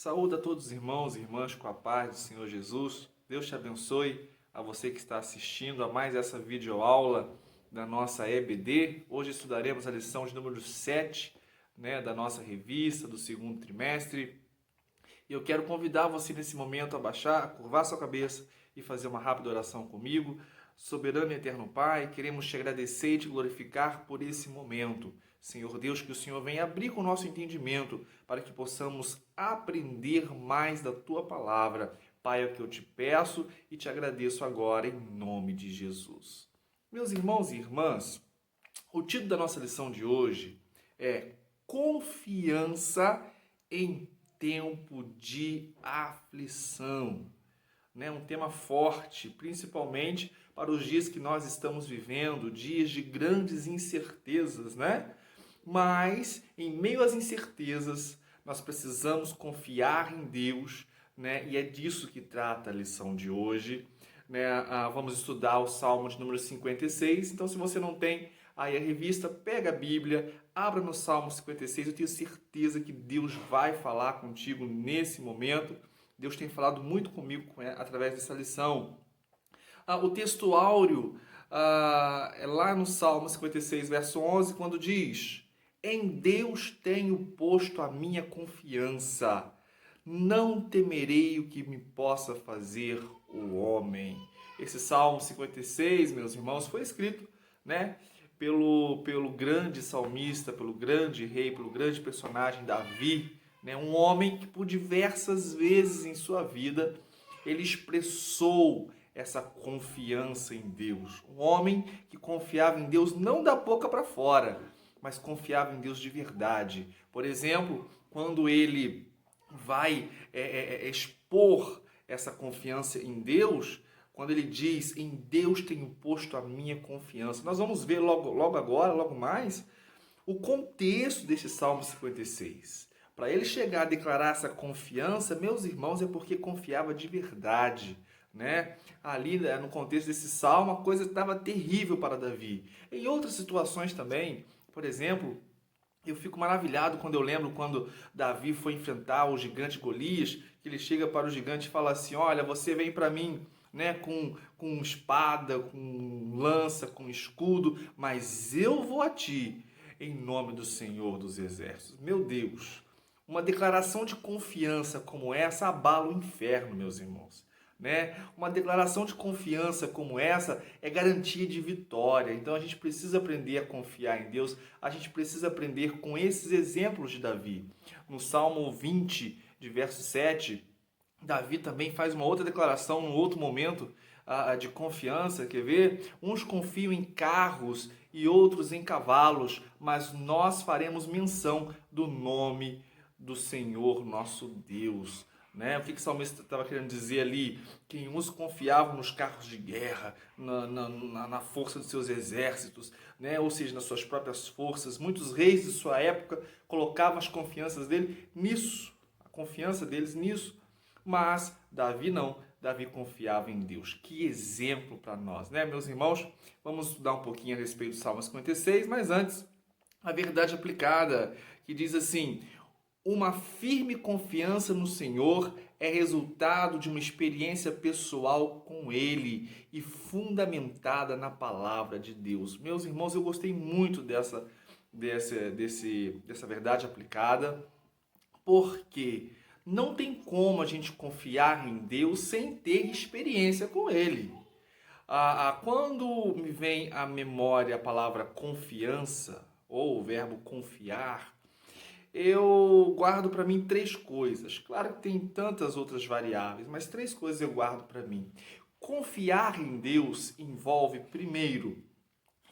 Saúde a todos os irmãos e irmãs com a paz do Senhor Jesus. Deus te abençoe, a você que está assistindo a mais essa videoaula da nossa EBD. Hoje estudaremos a lição de número 7, da nossa revista do segundo trimestre. E eu quero convidar você nesse momento a baixar, a curvar sua cabeça e fazer uma rápida oração comigo. Soberano e eterno Pai, queremos te agradecer e te glorificar por esse momento. Senhor Deus, que o Senhor venha abrir com o nosso entendimento para que possamos aprender mais da Tua Palavra. Pai, é o que eu te peço e te agradeço agora em nome de Jesus. Meus irmãos e irmãs, o título da nossa lição de hoje é Confiança em Tempo de Aflição. Um tema forte, principalmente para os dias que nós estamos vivendo, dias de grandes incertezas, Mas, em meio às incertezas, nós precisamos confiar em Deus, E é disso que trata a lição de hoje, Vamos estudar o Salmo de número 56, então se você não tem aí a revista, pega a Bíblia, abra no Salmo 56, eu tenho certeza que Deus vai falar contigo nesse momento. Deus tem falado muito comigo através dessa lição. O texto áureo é lá no Salmo 56, verso 11, quando diz: Em Deus tenho posto a minha confiança, não temerei o que me possa fazer o homem. Esse Salmo 56, meus irmãos, foi escrito, pelo grande salmista, pelo grande rei, pelo grande personagem Davi, um homem que por diversas vezes em sua vida ele expressou essa confiança em Deus. Um homem que confiava em Deus não da boca para fora, mas confiava em Deus de verdade. Por exemplo, quando ele vai expor essa confiança em Deus, quando ele diz, em Deus tenho posto a minha confiança. Nós vamos ver logo agora, logo mais, o contexto desse Salmo 56. Para ele chegar a declarar essa confiança, meus irmãos, é porque confiava de verdade, Ali, no contexto desse salmo, a coisa estava terrível para Davi. Em outras situações também, por exemplo, eu fico maravilhado quando eu lembro quando Davi foi enfrentar o gigante Golias, que ele chega para o gigante e fala assim: olha, você vem para mim, com espada, com lança, com escudo, mas eu vou a ti em nome do Senhor dos Exércitos. Meu Deus, uma declaração de confiança como essa abala o inferno, meus irmãos. Uma declaração de confiança como essa é garantia de vitória. Então a gente precisa aprender a confiar em Deus, a gente precisa aprender com esses exemplos de Davi. No Salmo 20, de verso 7, Davi também faz uma outra declaração, num outro momento de confiança, quer ver? Uns confiam em carros e outros em cavalos, mas nós faremos menção do nome do Senhor nosso Deus. O que o salmista estava querendo dizer ali? Que uns confiavam nos carros de guerra, na força dos seus exércitos, ou seja, nas suas próprias forças. Muitos reis de sua época colocavam as confianças dele nisso, a confiança deles nisso. Mas Davi não, Davi confiava em Deus. Que exemplo para nós, meus irmãos? Vamos estudar um pouquinho a respeito do Salmo 56, mas antes, a verdade aplicada, que diz assim: uma firme confiança no Senhor é resultado de uma experiência pessoal com Ele e fundamentada na palavra de Deus. Meus irmãos, eu gostei muito dessa verdade aplicada, porque não tem como a gente confiar em Deus sem ter experiência com Ele. Quando me vem à memória a palavra confiança, ou o verbo confiar, eu guardo para mim 3 coisas. Claro que tem tantas outras variáveis, mas 3 coisas eu guardo para mim. Confiar em Deus envolve, primeiro,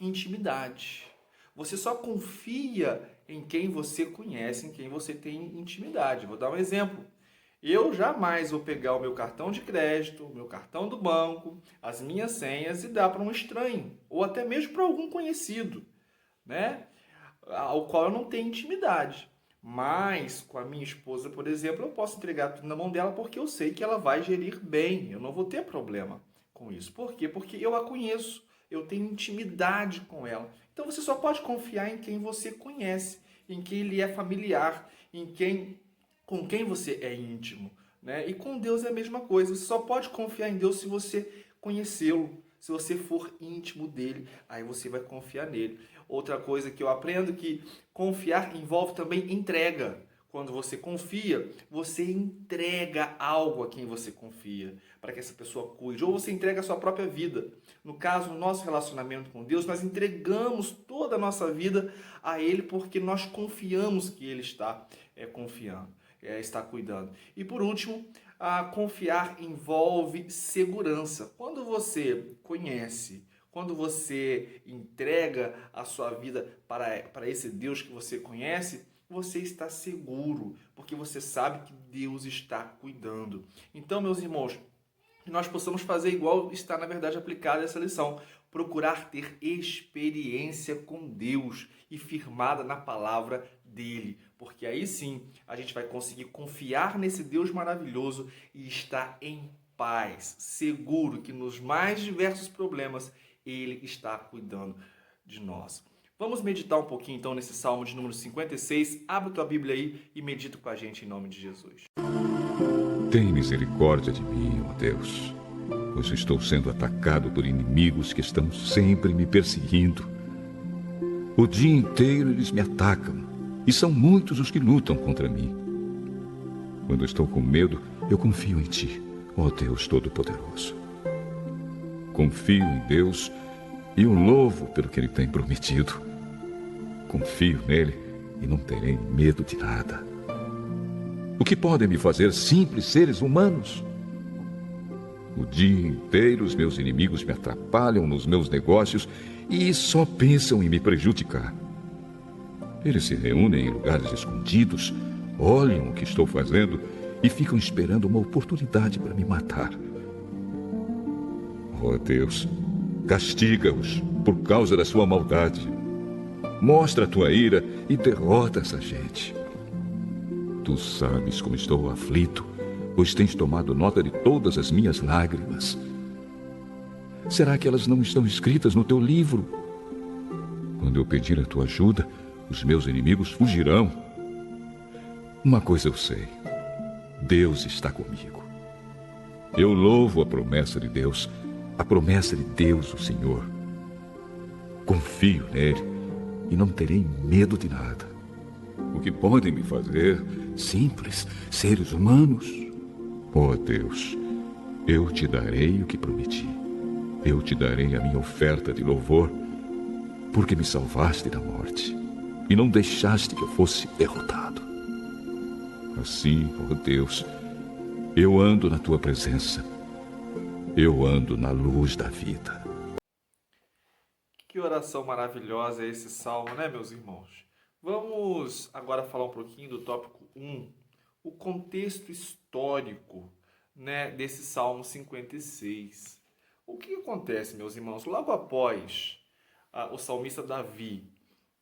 intimidade. Você só confia em quem você conhece, em quem você tem intimidade. Vou dar um exemplo. Eu jamais vou pegar o meu cartão de crédito, o meu cartão do banco, as minhas senhas e dar para um estranho, ou até mesmo para algum conhecido, ao qual eu não tenho intimidade. Mas com a minha esposa, por exemplo, eu posso entregar tudo na mão dela porque eu sei que ela vai gerir bem. Eu não vou ter problema com isso. Por quê? Porque eu a conheço. Eu tenho intimidade com ela. Então você só pode confiar em quem você conhece, em quem lhe é familiar, em quem com quem você é íntimo, né? E com Deus é a mesma coisa. Você só pode confiar em Deus se você conhecê-lo, se você for íntimo dele, aí você vai confiar nele. Outra coisa que eu aprendo é que confiar envolve também entrega. Quando você confia, você entrega algo a quem você confia, para que essa pessoa cuide, ou você entrega a sua própria vida. No caso, no nosso relacionamento com Deus, nós entregamos toda a nossa vida a Ele porque nós confiamos que Ele está confiando, está cuidando. E por último, confiar envolve segurança. Quando você conhece, quando você entrega a sua vida para esse Deus que você conhece, você está seguro, porque você sabe que Deus está cuidando. Então, meus irmãos, que nós possamos fazer igual está, na verdade, aplicada essa lição. Procurar ter experiência com Deus e firmada na palavra dele. Porque aí sim a gente vai conseguir confiar nesse Deus maravilhoso e estar em paz, seguro que nos mais diversos problemas ele está cuidando de nós. Vamos meditar um pouquinho então nesse Salmo de número 56. Abre tua Bíblia aí e medita com a gente em nome de Jesus. Tem misericórdia de mim, ó Deus, pois estou sendo atacado por inimigos que estão sempre me perseguindo. O dia inteiro eles me atacam, e são muitos os que lutam contra mim. Quando estou com medo, eu confio em Ti, ó Deus Todo-Poderoso. Confio em Deus e o louvo pelo que Ele tem prometido. Confio nele e não terei medo de nada. O que podem me fazer simples seres humanos? O dia inteiro os meus inimigos me atrapalham nos meus negócios e só pensam em me prejudicar. Eles se reúnem em lugares escondidos, olham o que estou fazendo e ficam esperando uma oportunidade para me matar. Oh Deus, castiga-os por causa da sua maldade. Mostra a tua ira e derrota essa gente. Tu sabes como estou aflito, pois tens tomado nota de todas as minhas lágrimas. Será que elas não estão escritas no teu livro? Quando eu pedir a tua ajuda, os meus inimigos fugirão. Uma coisa eu sei: Deus está comigo. Eu louvo a promessa de Deus, a promessa de Deus, o Senhor. Confio nele e não terei medo de nada. O que podem me fazer simples seres humanos? Oh Deus, eu te darei o que prometi. Eu te darei a minha oferta de louvor, porque me salvaste da morte e não deixaste que eu fosse derrotado. Assim, oh Deus, eu ando na tua presença. Eu ando na luz da vida. Que oração maravilhosa é esse salmo, né, meus irmãos? Vamos agora falar um pouquinho do tópico 1, o contexto histórico, né, desse Salmo 56. O que acontece, meus irmãos? Logo após o salmista Davi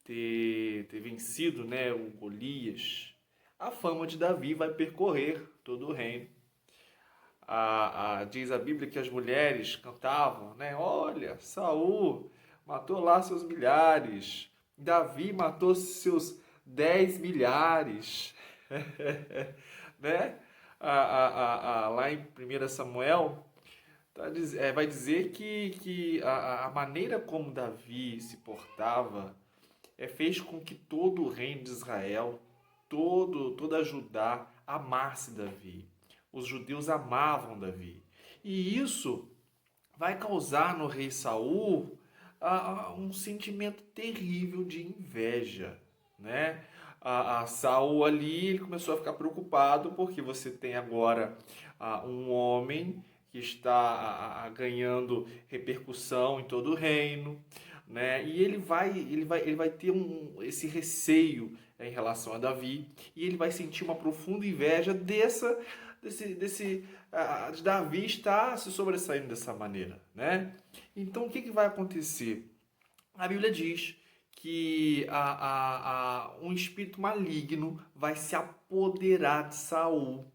ter vencido, né, o Golias, a fama de Davi vai percorrer todo o reino. Diz a Bíblia que as mulheres cantavam, né? Olha, Saul matou lá seus milhares, Davi matou seus 10 milhares, né? Lá em 1 Samuel, vai dizer que a maneira como Davi se portava fez com que todo o reino de Israel, toda Judá amasse Davi. Os judeus amavam Davi. E isso vai causar no rei Saul um sentimento terrível de inveja, né? Saul ali, ele começou a ficar preocupado porque você tem agora um homem que está ganhando repercussão em todo o reino, né? E ele vai ter esse receio em relação a Davi, e ele vai sentir uma profunda inveja de Davi estar se sobressaindo dessa maneira, né? Então, o que vai acontecer? A Bíblia diz que um espírito maligno vai se apoderar de Saul.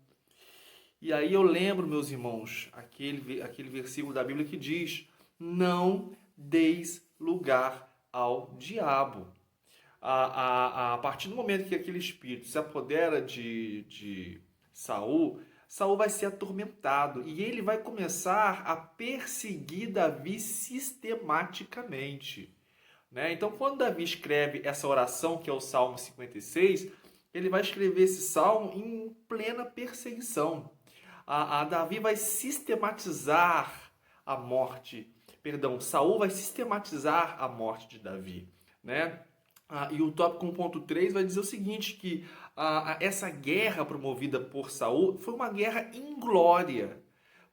E aí eu lembro, meus irmãos, aquele versículo da Bíblia que diz: não deis lugar ao diabo. A partir do momento que aquele espírito se apodera de Saul, Saul vai ser atormentado e ele vai começar a perseguir Davi sistematicamente, né? Então, quando Davi escreve essa oração, que é o Salmo 56, ele vai escrever esse salmo em plena perseguição. Davi vai sistematizar a morte, Saul vai sistematizar a morte de Davi, né? E o tópico 1.3 vai dizer o seguinte, que essa guerra promovida por Saul foi uma guerra inglória.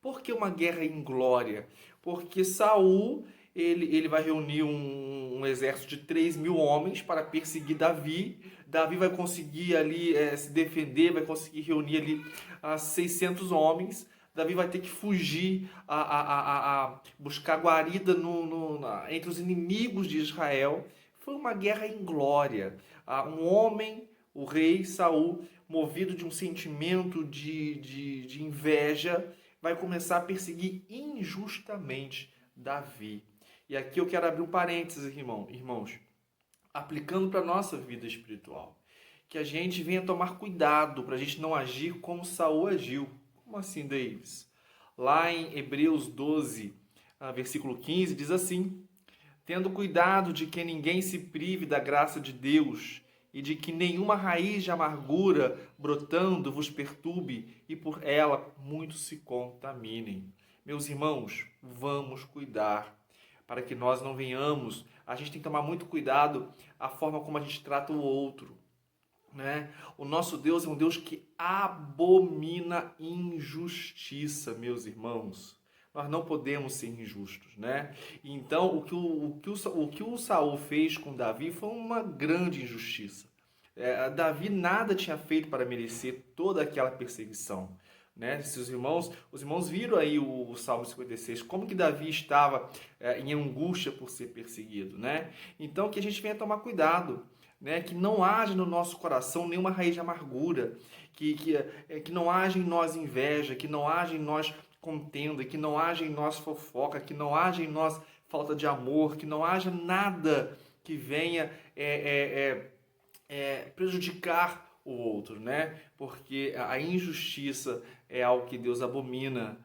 Por que uma guerra inglória? Porque Saul ele vai reunir um exército de 3.000 homens para perseguir Davi. Davi vai conseguir ali se defender, vai conseguir reunir ali 600 homens. Davi vai ter que fugir, buscar guarida entre os inimigos de Israel. Foi uma guerra inglória. Um homem, o rei Saul, movido de um sentimento de inveja, vai começar a perseguir injustamente Davi. E aqui eu quero abrir um parênteses, irmãos, aplicando para a nossa vida espiritual. Que a gente venha tomar cuidado para a gente não agir como Saul agiu. Como assim, Davis? Lá em Hebreus 12, versículo 15, diz assim: tendo cuidado de que ninguém se prive da graça de Deus e de que nenhuma raiz de amargura brotando vos perturbe e por ela muitos se contaminem. Meus irmãos, vamos cuidar para que nós não venhamos. A gente tem que tomar muito cuidado a forma como a gente trata o outro, né? O nosso Deus é um Deus que abomina injustiça, meus irmãos. Nós não podemos ser injustos, né? Então, o que o Saul fez com Davi foi uma grande injustiça. Davi nada tinha feito para merecer toda aquela perseguição, né? Se os irmãos viram aí o Salmo 56, como que Davi estava em angústia por ser perseguido, né? Então, que a gente venha tomar cuidado, né? Que não haja no nosso coração nenhuma raiz de amargura, que não haja em nós inveja, que não haja em nós contenda, que não haja em nós fofoca, que não haja em nós falta de amor, que não haja nada que venha prejudicar o outro, né? Porque a injustiça é algo que Deus abomina.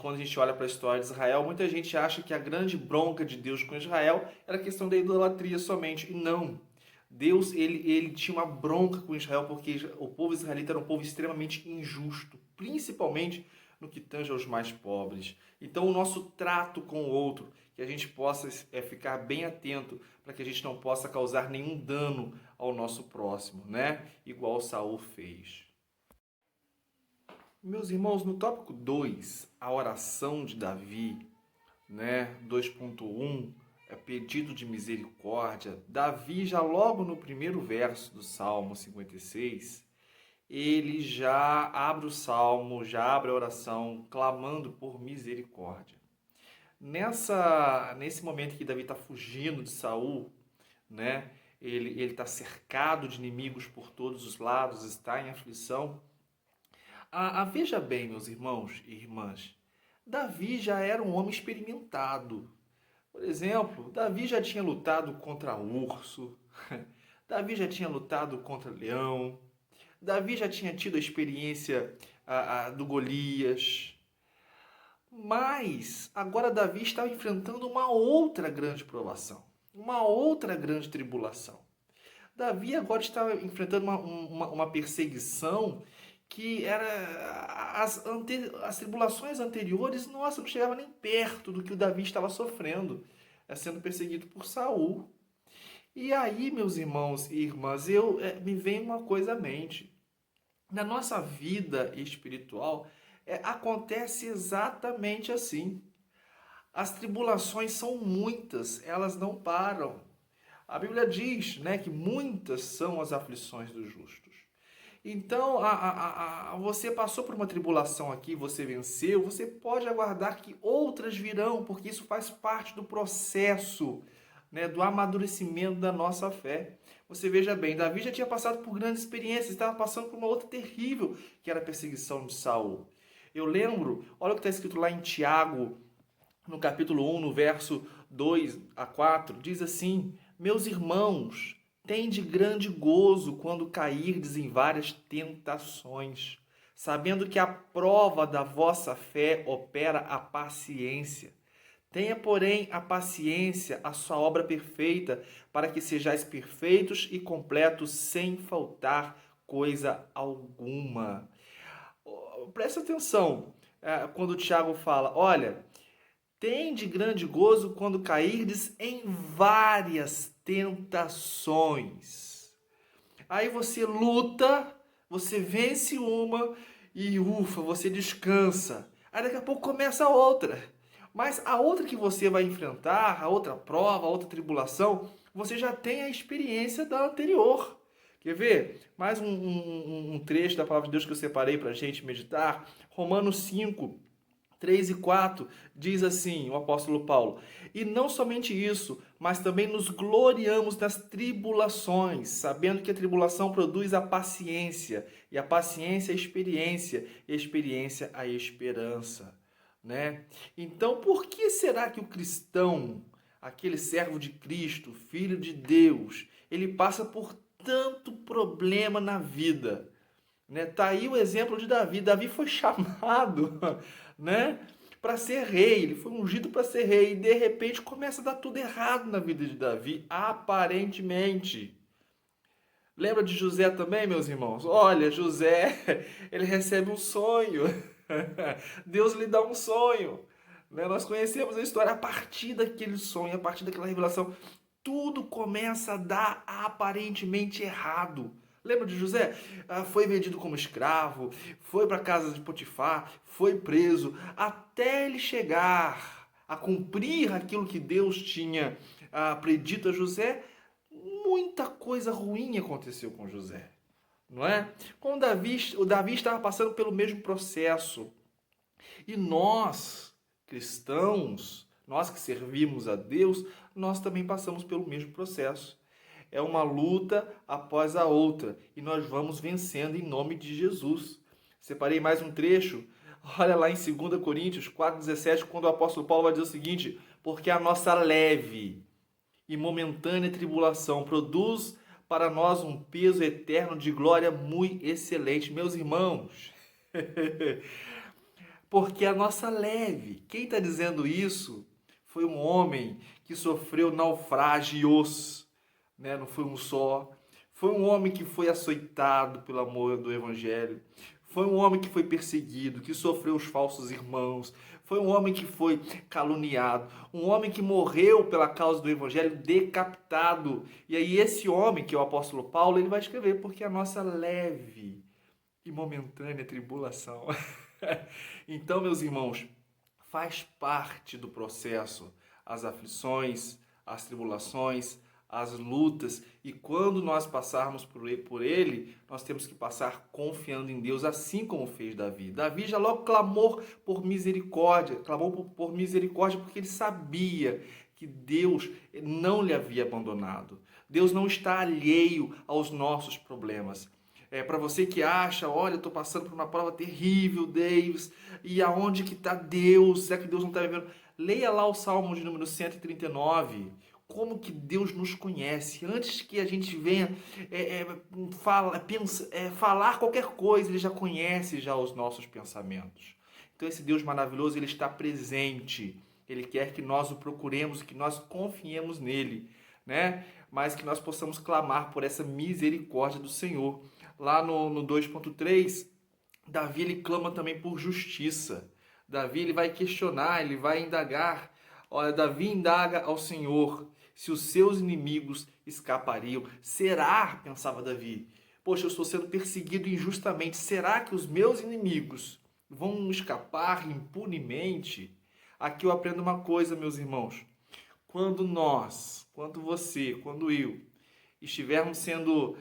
Quando a gente olha para a história de Israel, muita gente acha que a grande bronca de Deus com Israel era a questão da idolatria somente, e não. Deus ele tinha uma bronca com Israel porque o povo israelita era um povo extremamente injusto, principalmente no que tange aos mais pobres. Então, o nosso trato com o outro, que a gente possa ficar bem atento para que a gente não possa causar nenhum dano ao nosso próximo, né? Igual Saul fez. Meus irmãos, no tópico 2, a oração de Davi, né? 2.1, pedido de misericórdia. Davi, já logo no primeiro verso do Salmo 56, ele já abre o salmo, já abre a oração, clamando por misericórdia. Nesse momento que Davi está fugindo de Saul, né? Ele está cercado de inimigos por todos os lados, está em aflição. Veja bem, meus irmãos e irmãs, Davi já era um homem experimentado. Por exemplo, Davi já tinha lutado contra urso, Davi já tinha lutado contra leão, Davi já tinha tido a experiência do Golias. Mas agora Davi estava enfrentando uma outra grande provação, uma outra grande tribulação. Davi agora estava enfrentando uma perseguição que era as tribulações anteriores, nossa, não chegava nem perto do que o Davi estava sofrendo, sendo perseguido por Saul. E aí, meus irmãos e irmãs, me vem uma coisa à mente. Na nossa vida espiritual, acontece exatamente assim. As tribulações são muitas, elas não param. A Bíblia diz, né, que muitas são as aflições dos justos. Então, você passou por uma tribulação aqui, você venceu, você pode aguardar que outras virão, porque isso faz parte do processo, né, do amadurecimento da nossa fé. Você veja bem, Davi já tinha passado por grandes experiências, estava passando por uma outra terrível, que era a perseguição de Saul. Eu lembro, olha o que está escrito lá em Tiago, no capítulo 1, no verso 2 a 4, diz assim: meus irmãos, Tende grande gozo quando cairdes em várias tentações, sabendo que a prova da vossa fé opera a paciência. Tenha, porém, a paciência a sua obra perfeita, para que sejais perfeitos e completos, sem faltar coisa alguma. Presta atenção quando o Tiago fala, olha, tende grande gozo quando cairdes em várias tentações. Aí você luta, você vence uma e ufa, você descansa. Aí daqui a pouco começa a outra. Mas a outra que você vai enfrentar, a outra prova, a outra tribulação, você já tem a experiência da anterior. Quer ver? Mais um trecho da palavra de Deus que eu separei para a gente meditar. Romanos 5, 3 e 4 diz assim, o apóstolo Paulo: e não somente isso, mas também nos gloriamos nas tribulações, sabendo que a tribulação produz a paciência, e a paciência a experiência, e a experiência a esperança, né? Então, por que será que o cristão, aquele servo de Cristo, filho de Deus, ele passa por tanto problema na vida? Né? Tá aí o exemplo de Davi. Davi foi chamado, né, para ser rei. Ele foi ungido para ser rei e de repente começa a dar tudo errado na vida de Davi, aparentemente. Lembra de José também, meus irmãos? Olha, José, ele recebe um sonho. Deus lhe dá um sonho. Né? Nós conhecemos a história a partir daquele sonho, a partir daquela revelação. Tudo começa a dar aparentemente errado. Lembra de José? Foi vendido como escravo, foi para a casa de Potifar, foi preso, até ele chegar a cumprir aquilo que Deus tinha predito a José. Muita coisa ruim aconteceu com José, não é? Com o Davi estava passando pelo mesmo processo. E nós, cristãos, nós que servimos a Deus, nós também passamos pelo mesmo processo. É uma luta após a outra e nós vamos vencendo em nome de Jesus. Separei mais um trecho. Olha lá em 2 Coríntios 4,17, quando o apóstolo Paulo vai dizer o seguinte: porque a nossa leve e momentânea tribulação produz para nós um peso eterno de glória muito excelente. Meus irmãos, porque a nossa leve. Quem está dizendo isso foi um homem que sofreu naufrágios, né? Não foi um só. Foi um homem que foi açoitado pelo amor do Evangelho. Foi um homem que foi perseguido, que sofreu os falsos irmãos. Foi um homem que foi caluniado. Um homem que morreu pela causa do Evangelho, decapitado. E aí esse homem, que é o apóstolo Paulo, ele vai escrever, porque a nossa leve e momentânea tribulação. Então, meus irmãos, faz parte do processo as aflições, as tribulações, as lutas, e quando nós passarmos por ele, nós temos que passar confiando em Deus, assim como fez Davi. Davi já logo clamou por misericórdia, porque ele sabia que Deus não lhe havia abandonado. Deus não está alheio aos nossos problemas. Para você que acha, olha, eu estou passando por uma prova terrível, Davis, e aonde que está Deus? Será que Deus não está me vendo? Leia lá o Salmo de número 139. Como que Deus nos conhece. Antes que a gente venha falar qualquer coisa, Ele já conhece já os nossos pensamentos. Então esse Deus maravilhoso, Ele está presente. Ele quer que nós o procuremos, que nós confiemos nele, né? Mas que nós possamos clamar por essa misericórdia do Senhor. Lá no 2.3, Davi ele clama também por justiça. Davi ele vai questionar, ele vai indagar. Olha, Davi indaga ao Senhor se os seus inimigos escapariam. Será, pensava Davi, poxa, eu estou sendo perseguido injustamente. Será que os meus inimigos vão escapar impunemente? Aqui eu aprendo uma coisa, meus irmãos. Quando você, quando eu, estivermos sendo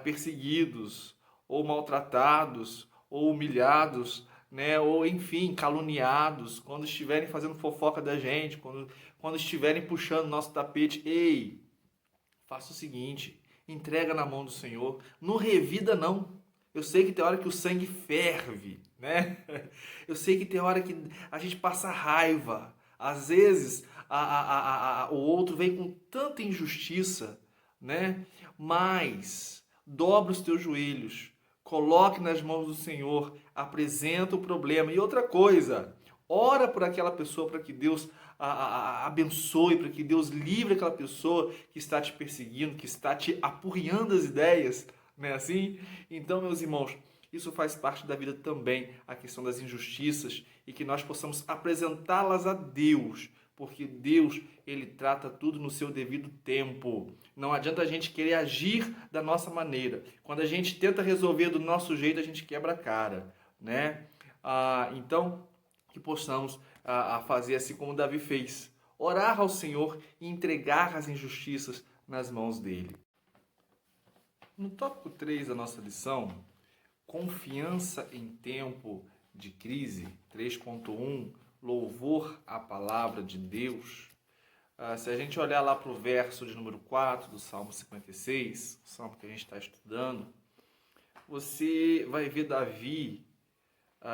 perseguidos, ou maltratados, ou humilhados, né, ou enfim, caluniados, quando estiverem fazendo fofoca da gente, quando estiverem puxando nosso tapete, ei, faça o seguinte, entrega na mão do Senhor, não revida não. Eu sei que tem hora que o sangue ferve, né? Eu sei que tem hora que a gente passa raiva. Às vezes o outro vem com tanta injustiça, né? Mas dobra os teus joelhos, coloque nas mãos do Senhor, apresenta o problema. E outra coisa, ora por aquela pessoa para que Deus a abençoe, para que Deus livre aquela pessoa que está te perseguindo, que está te apurriando as ideias, não é assim? Então, meus irmãos, isso faz parte da vida também, a questão das injustiças, e que nós possamos apresentá-las a Deus, porque Deus, Ele trata tudo no seu devido tempo. Não adianta a gente querer agir da nossa maneira. Quando a gente tenta resolver do nosso jeito, a gente quebra a cara, né? Então, que possamos fazer assim como Davi fez. Orar ao Senhor e entregar as injustiças nas mãos dele. No tópico 3 da nossa lição, confiança em tempo de crise, 3.1, louvor à palavra de Deus. Se a gente olhar lá para o verso de número 4 do Salmo 56, o salmo que a gente está estudando, você vai ver Davi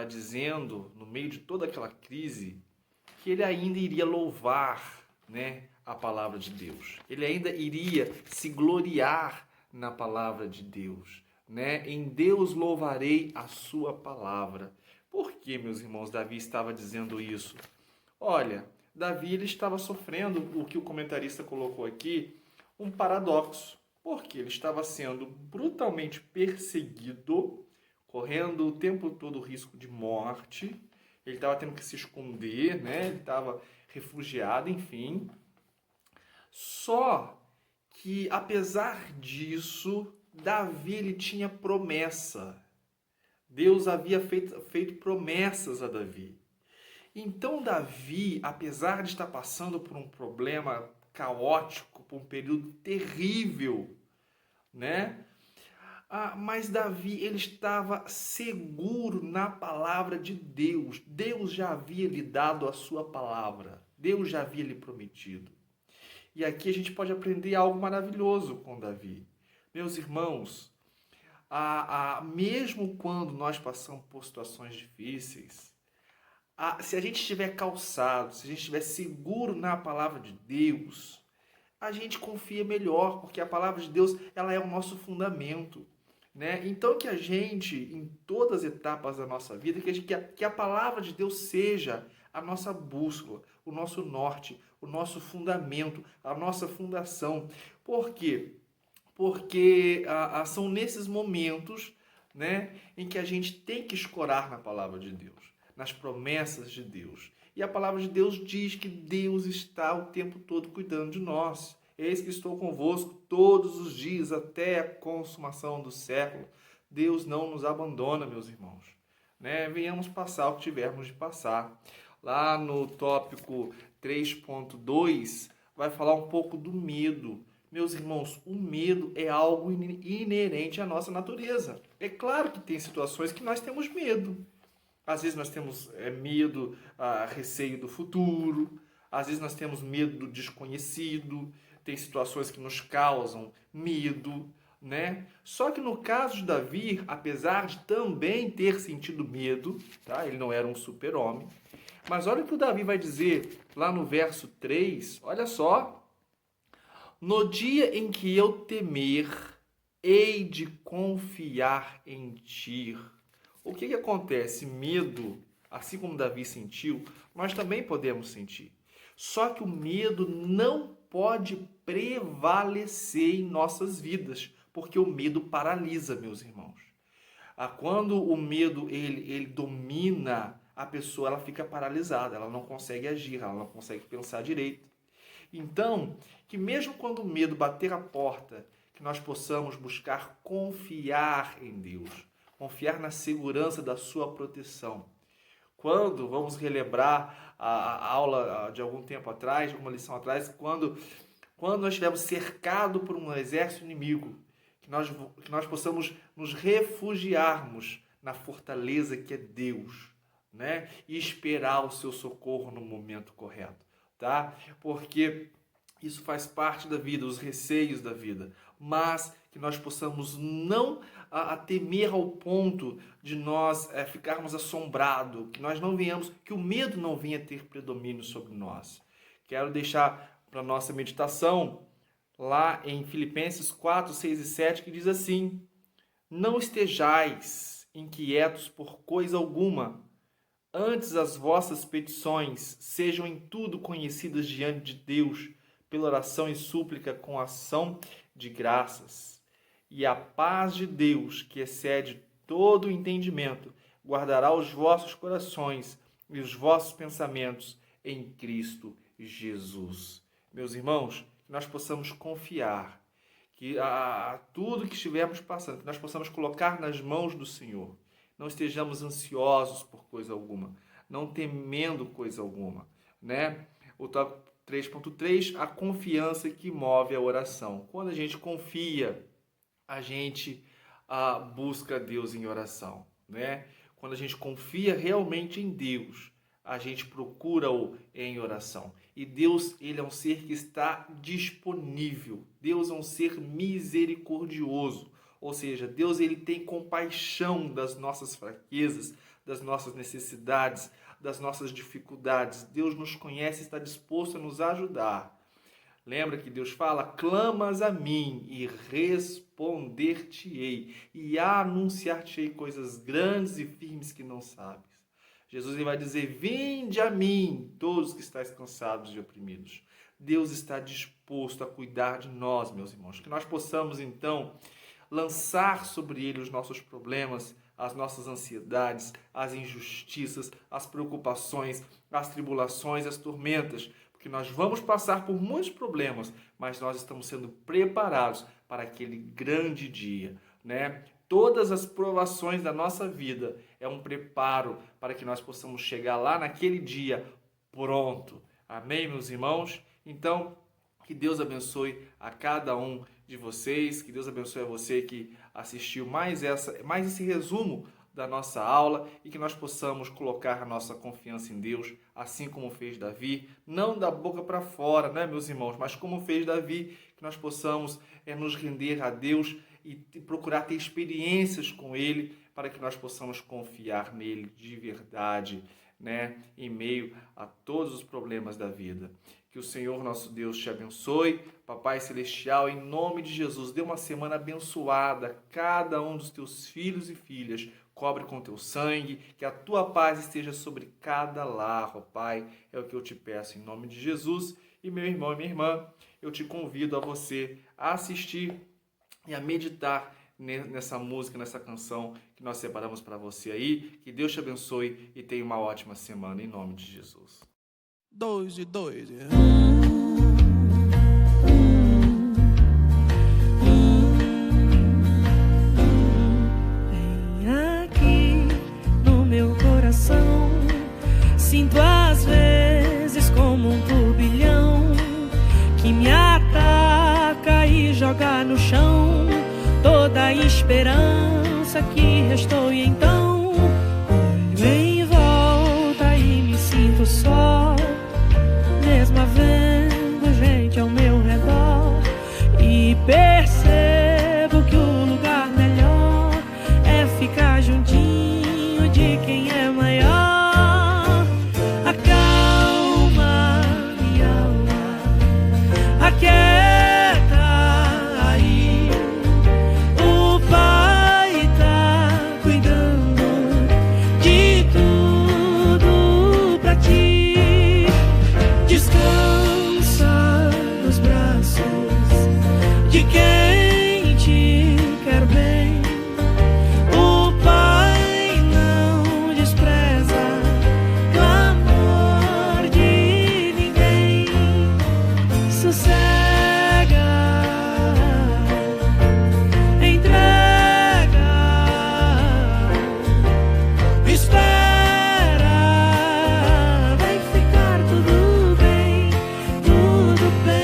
dizendo, no meio de toda aquela crise, que ele ainda iria louvar, né, a palavra de Deus. Ele ainda iria se gloriar na palavra de Deus, né? Em Deus louvarei a sua palavra. Por que, meus irmãos, Davi estava dizendo isso? Olha, Davi ele estava sofrendo o que o comentarista colocou aqui, um paradoxo. Porque ele estava sendo brutalmente perseguido, correndo o tempo todo o risco de morte. Ele estava tendo que se esconder, né? Ele estava refugiado, enfim. Só que, apesar disso, Davi ele tinha promessa. Deus havia feito promessas a Davi. Então, Davi, apesar de estar passando por um problema caótico, por um período terrível, né? Mas Davi, ele estava seguro na palavra de Deus. Deus já havia lhe dado a sua palavra. Deus já havia lhe prometido. E aqui a gente pode aprender algo maravilhoso com Davi. Meus irmãos, mesmo quando nós passamos por situações difíceis, se a gente estiver calçado, se a gente estiver seguro na palavra de Deus, a gente confia melhor, porque a palavra de Deus ela é o nosso fundamento, né? Então que a gente, em todas as etapas da nossa vida, que a palavra de Deus seja a nossa bússola, o nosso norte, o nosso fundamento, a nossa fundação. Por quê? Porque são nesses momentos, né, em que a gente tem que escorar na palavra de Deus, nas promessas de Deus. E a palavra de Deus diz que Deus está o tempo todo cuidando de nós. Eis que estou convosco todos os dias até a consumação do século. Deus não nos abandona, meus irmãos, né? Venhamos passar o que tivermos de passar. Lá no tópico 3.2 vai falar um pouco do medo. Meus irmãos, o medo é algo inerente à nossa natureza. É claro que tem situações que nós temos medo. Às vezes nós temos medo, receio do futuro. Às vezes nós temos medo do desconhecido. Tem situações que nos causam medo, né? Só que no caso de Davi, apesar de também ter sentido medo, tá? Ele não era um super-homem. Mas olha o que o Davi vai dizer lá no verso 3. Olha só. No dia em que eu temer, hei de confiar em ti. O que acontece? Medo, assim como Davi sentiu, nós também podemos sentir. Só que o medo não pode prevalecer em nossas vidas, porque o medo paralisa, meus irmãos. Quando o medo ele domina a pessoa, ela fica paralisada, ela não consegue agir, ela não consegue pensar direito. Então, que mesmo quando o medo bater a porta, que nós possamos buscar confiar em Deus, confiar na segurança da sua proteção. Quando, vamos relembrar a aula de algum tempo atrás, alguma lição atrás, quando nós estivermos cercados por um exército inimigo, que nós possamos nos refugiarmos na fortaleza que é Deus, né? E esperar o seu socorro no momento correto, tá? Porque isso faz parte da vida, os receios da vida, mas que nós possamos não temer ao ponto de nós ficarmos assombrados, que nós não venhamos, que o medo não venha ter predomínio sobre nós. Quero deixar para nossa meditação lá em Filipenses 4, 6 e 7, que diz assim: não estejais inquietos por coisa alguma, antes as vossas petições sejam em tudo conhecidas diante de Deus, pela oração e súplica com ação de graças. E a paz de Deus, que excede todo o entendimento, guardará os vossos corações e os vossos pensamentos em Cristo Jesus. Meus irmãos, que nós possamos confiar, que tudo que estivermos passando, que nós possamos colocar nas mãos do Senhor. Não estejamos ansiosos por coisa alguma, não temendo coisa alguma, né? O tópico 3.3, a confiança que move a oração. Quando a gente confia, a gente busca Deus em oração, né? Quando a gente confia realmente em Deus, a gente procura-o em oração. E Deus, ele é um ser que está disponível. Deus é um ser misericordioso. Ou seja, Deus, ele tem compaixão das nossas fraquezas, das nossas necessidades, das nossas dificuldades. Deus nos conhece e está disposto a nos ajudar. Lembra que Deus fala: clamas a mim e responder-te-ei e anunciar-te-ei coisas grandes e firmes que não sabes. Jesus, ele vai dizer: vinde a mim, todos que estáis cansados e oprimidos. Deus está disposto a cuidar de nós, meus irmãos. Que nós possamos, então, lançar sobre ele os nossos problemas, as nossas ansiedades, as injustiças, as preocupações, as tribulações, as tormentas, porque nós vamos passar por muitos problemas, mas nós estamos sendo preparados para aquele grande dia, né? Todas as provações da nossa vida é um preparo para que nós possamos chegar lá naquele dia pronto. Amém, meus irmãos? Então, que Deus abençoe a cada um de vocês, que Deus abençoe a você que assistiu mais esse resumo da nossa aula e que nós possamos colocar a nossa confiança em Deus, assim como fez Davi, não da boca para fora, né, meus irmãos, mas como fez Davi, que nós possamos nos render a Deus e procurar ter experiências com Ele, para que nós possamos confiar nele de verdade, né, em meio a todos os problemas da vida. Que o Senhor nosso Deus te abençoe, Papai Celestial, em nome de Jesus. Dê uma semana abençoada a cada um dos teus filhos e filhas. Cobre com teu sangue, que a tua paz esteja sobre cada lar, ó Pai. É o que eu te peço em nome de Jesus. E meu irmão e minha irmã, eu te convido a você a assistir e a meditar nessa música, nessa canção que nós separamos para você aí. Que Deus te abençoe e tenha uma ótima semana em nome de Jesus. 2 e 2. Vem aqui no meu coração, sinto às vezes como um turbilhão que me ataca e joga no chão toda a esperança que restou. E então olho em volta e me sinto só, mesmo havendo gente ao meu redor, e percebo que o lugar melhor é ficar juntinho de quem é maior. Acalma minha alma, aquieta aí, o Pai tá cuidando de tudo pra ti. Descansa nos braços de quem te quer bem. O Pai não despreza clamor de ninguém. Sossega, entrega, espera, vai ficar tudo bem, tudo bem.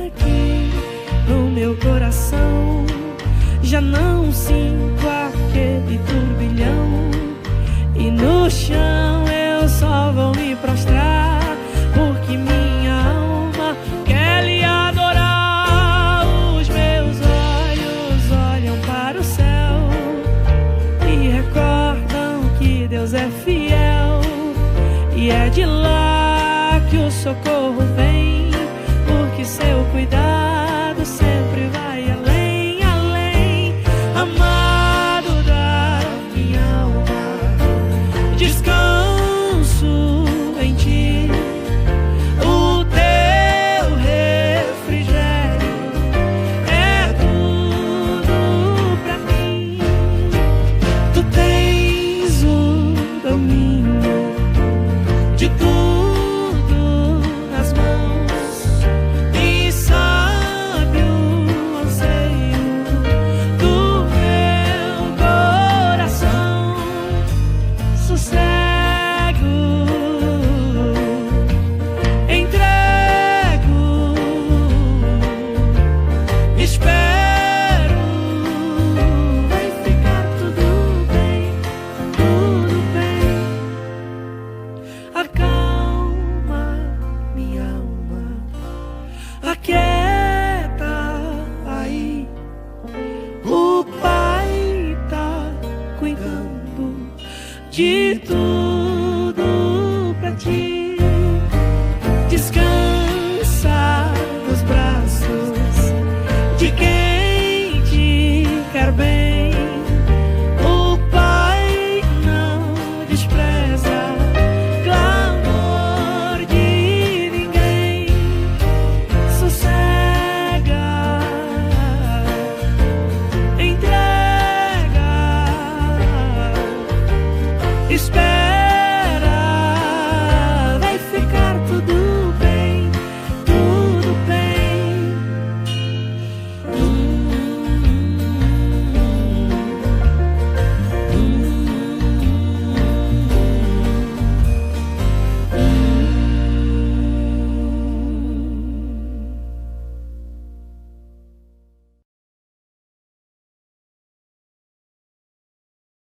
Aqui no meu coração já não sinto aquele turbilhão, e no chão eu só vou me prostrar, porque minha alma quer lhe adorar. Os meus olhos olham para o céu, vem, porque seu cuidado sempre vai além, além. Amado da minha alma, descanso em ti, o teu refrigério é tudo pra mim. Tu tens o domínio de tudo nas mãos e sabe o anseio do meu coração. Sossego, entrego, espero, vai ficar tudo bem, tudo bem. Acalma minha alma, aquece